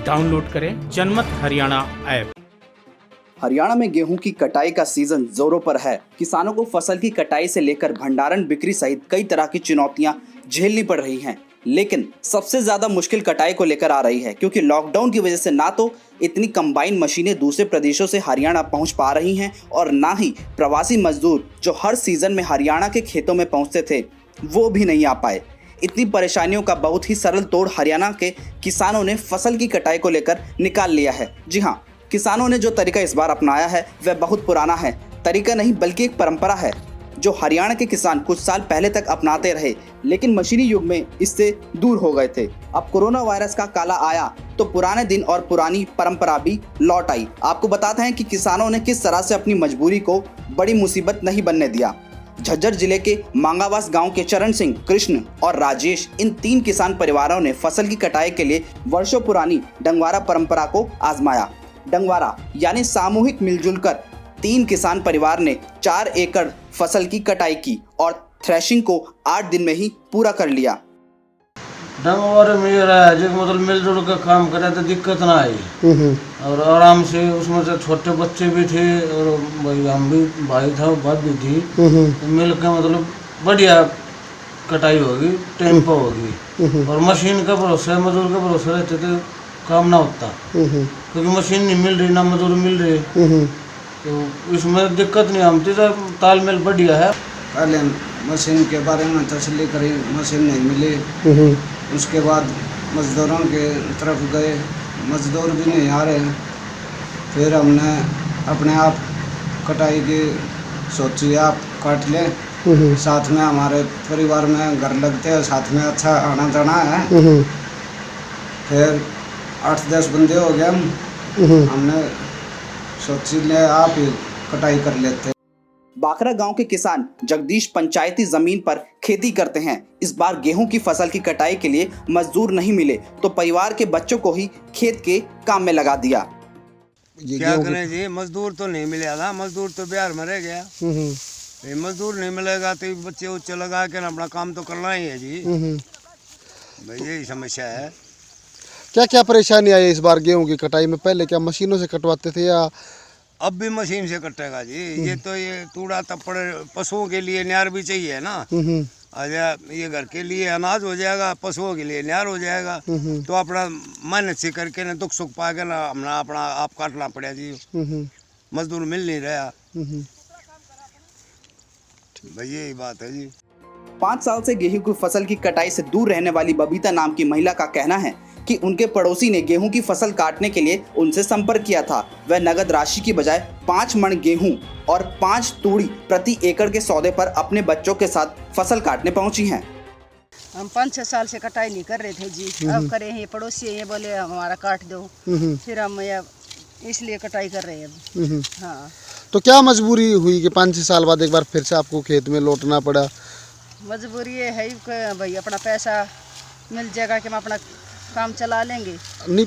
Download करें जनमत Haryana app. Haryana में गेहूं की कटाई का सीजन जोरों पर है। किसानों को फसल की कटाई से लेकर भंडारण बिक्री सहित कई तरह की चुनौतियां झेलनी पड़ रही हैं। लेकिन सबसे ज्यादा मुश्किल कटाई को लेकर आ रही है, क्योंकि लॉकडाउन की वजह से ना तो इतनी कंबाइन मशीनें दूसरे प्रदेशों से हरियाणा पहुंच पा रही हैं और ना ही प्रवासी मजदूर जो हर सीजन में हरियाणा के खेतों में पहुंचते थे वो भी नहीं आ पाए। इतनी परेशानियों का बहुत ही सरल तोड़ हरियाणा के किसानों ने फसल की कटाई को लेकर निकाल लिया है। जी हाँ, किसानों ने जो तरीका इस बार अपनाया है वह बहुत पुराना है। तरीका नहीं बल्कि एक परंपरा है जो हरियाणा के किसान कुछ साल पहले तक अपनाते रहे, लेकिन मशीनी युग में इससे दूर हो गए थे। अब कोरोना वायरस का काला आया तो पुराने दिन और पुरानी परंपरा भी लौट आई। आपको बताते हैं कि किसानों ने किस तरह से अपनी मजबूरी को बड़ी मुसीबत नहीं बनने दिया। झज्जर जिले के मांगावास गांव के चरण सिंह, कृष्ण और राजेश, इन 3 किसान परिवारों ने फसल की कटाई के लिए वर्षों पुरानी डंगवारा परंपरा को आजमाया। डंगवारा यानी सामूहिक मिलजुल कर 3 किसान परिवार ने 4 एकड़ फसल की कटाई की और थ्रेशिंग को 8 दिन में ही पूरा कर लिया। डंगवारे में ये रहा है जो मतलब मिलजुल कर काम करे तो दिक्कत ना आई और आराम से, उसमें से छोटे बच्चे भी थे और भाई हम भी, भाई था बात भी थी, तो मिल के मतलब बढ़िया कटाई होगी, टेम्पो होगी। और मशीन का भरोसा, मजदूर का भरोसा रहते तो काम ना होता, क्योंकि मशीन नहीं मिल रही ना मजदूर मिल रही, तो इसमें दिक्कत नहीं आती। तो तालमेल बढ़िया है। पहले मशीन के बारे में तसल्ली करी, मशीन नहीं मिली। उसके बाद मजदूरों के तरफ गए, मजदूर भी नहीं आ रहे। फिर हमने अपने आप कटाई की सोची, आप काट लें, साथ में हमारे परिवार में घर लगते हैं, साथ में अच्छा आना जाना है। फिर 8-10 बंदे हो गए हमने सोची ले आप ही कटाई कर लेते। बाखरा गांव के किसान जगदीश पंचायती जमीन पर खेती करते हैं। इस बार गेहूं की फसल की कटाई के लिए मजदूर नहीं मिले तो परिवार के बच्चों को ही खेत के काम में लगा दिया। क्या करें जी, मजदूर तो नहीं मिला था, मजदूर तो बिहार में रह गया। मजदूर नहीं मिलेगा तो बच्चे उच्चे लगा के अपना काम तो करना ही है जी। भाई यही समस्या है। क्या क्या परेशानी आई इस बार गेहूं की कटाई में? पहले क्या मशीनों से कटवाते थे या अब भी मशीन से कटेगा जी? ये तो ये तूड़ा तप्पड़ पशुओं के लिए न्यार भी चाहिए ना। अच्छा, ये घर के लिए अनाज हो जाएगा, पशुओं के लिए न्यार हो जाएगा, तो अपना मेहनत से करके ना दुख सुख पा के ना अपना आप काटना पड़ेगा जी। मजदूर मिल नहीं रहा, भाई यही बात है जी। 5 साल से गेहूं की फसल की कटाई से दूर रहने वाली बबीता नाम की महिला का कहना है कि उनके पड़ोसी ने गेहूं की फसल काटने के लिए उनसे संपर्क किया था। वह नगद राशि की बजाय 5 मण गेहूं और 5 तूड़ी प्रति एकड़ के सौदे पर अपने बच्चों के साथ फसल काटने पहुंची हैं। हम 5-6 साल से कटाई नहीं कर रहे थे जी, अब करे हैं। पड़ोसी ये बोले हमारा काट दो, फिर हम इसलिए कटाई कर रहे हैं। हाँ, तो क्या मजबूरी हुई कि 5-6 साल बाद एक बार फिर से आपको खेत में लौटना पड़ा? मजबूरी ये है कि भाई अपना पैसा मिल जाएगा कि हम अपना काम चला लेंगे। नहीं,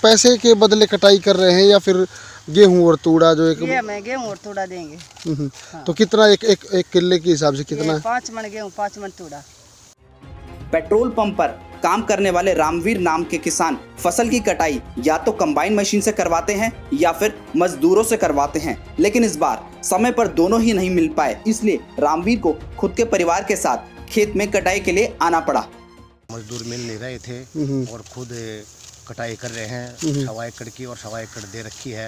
पैसे के बदले कटाई कर रहे हैं या फिर गेहूं और तूड़ा जो एक? ये मैं गेहूं और तूड़ा देंगे। हाँ। तो कितना एक किले के हिसाब से कितना? 5 मण गेहूं, 5 मण तूड़ा। पेट्रोल पंप पर काम करने वाले रामवीर नाम के किसान फसल की कटाई या तो कंबाइन मशीन से करवाते हैं या फिर मजदूरों से करवाते हैं, लेकिन इस बार समय पर दोनों ही नहीं मिल पाए। इसलिए रामवीर को खुद के परिवार के साथ खेत में कटाई के लिए आना पड़ा। मजदूर मिल नहीं रहे थे और खुद कटाई कर रहे हैं। 1.25 एकड़ की और 1.25 एकड़ दे रखी है।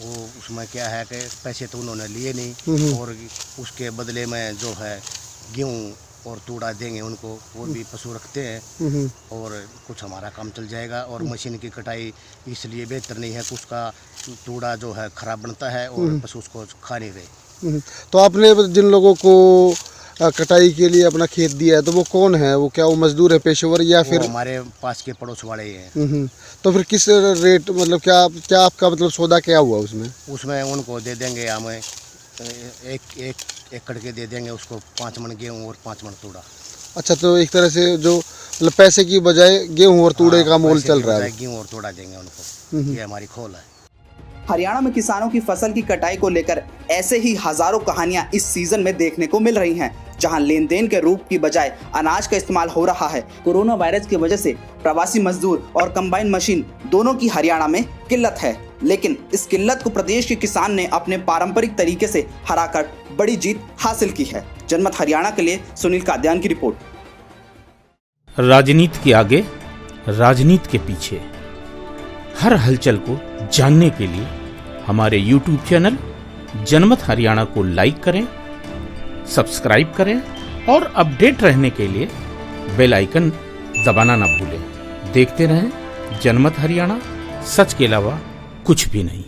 वो उसमें क्या है कि पैसे तो उन्होंने लिए नहीं और उसके बदले में जो है गेहूँ और तूड़ा देंगे उनको, वो भी पशु रखते हैं और कुछ हमारा काम चल जाएगा। और मशीन की कटाई इसलिए बेहतर नहीं है कि उसका तूड़ा जो है खराब बनता है और पशु उसको खा नहीं रहे। तो आपने जिन लोगों को कटाई के लिए अपना खेत दिया है तो वो कौन है? वो क्या वो मजदूर है, पेशेवर, या फिर हमारे पास के पड़ोस वाले ही हैं। तो फिर किस रेट, मतलब क्या आपका मतलब सौदा क्या हुआ उसमें? उसमें उनको दे देंगे, हमें 1 एकड़ के दे देंगे उसको 5 मण गेहूँ और 5 मण तूड़ा। अच्छा, तो एक तरह से जो मतलब पैसे की बजाय गेहूं और तूड़े का मोल चल रहा है। गेहूँ और तूड़ा देंगे उनको, ये हमारी खोल है। हरियाणा में किसानों की फसल की कटाई को लेकर ऐसे ही हजारों कहानियां इस सीजन में देखने को मिल रही हैं। जहां लेन देन के रूप की बजाय अनाज का इस्तेमाल हो रहा है। कोरोना वायरस की वजह से प्रवासी मजदूर और कंबाइन मशीन दोनों की हरियाणा में किल्लत है, लेकिन इस किल्लत को प्रदेश के किसान ने अपने पारंपरिक तरीके से हराकर बड़ी जीत हासिल की है। जनमत हरियाणा के लिए सुनील काद्यान की रिपोर्ट। राजनीति के आगे, राजनीति के पीछे, हर हलचल को जानने के लिए हमारे YouTube चैनल जनमत हरियाणा को लाइक करें, सब्सक्राइब करें और अपडेट रहने के लिए बेल आइकन दबाना ना भूलें। देखते रहें जनमत हरियाणा, सच के अलावा कुछ भी नहीं।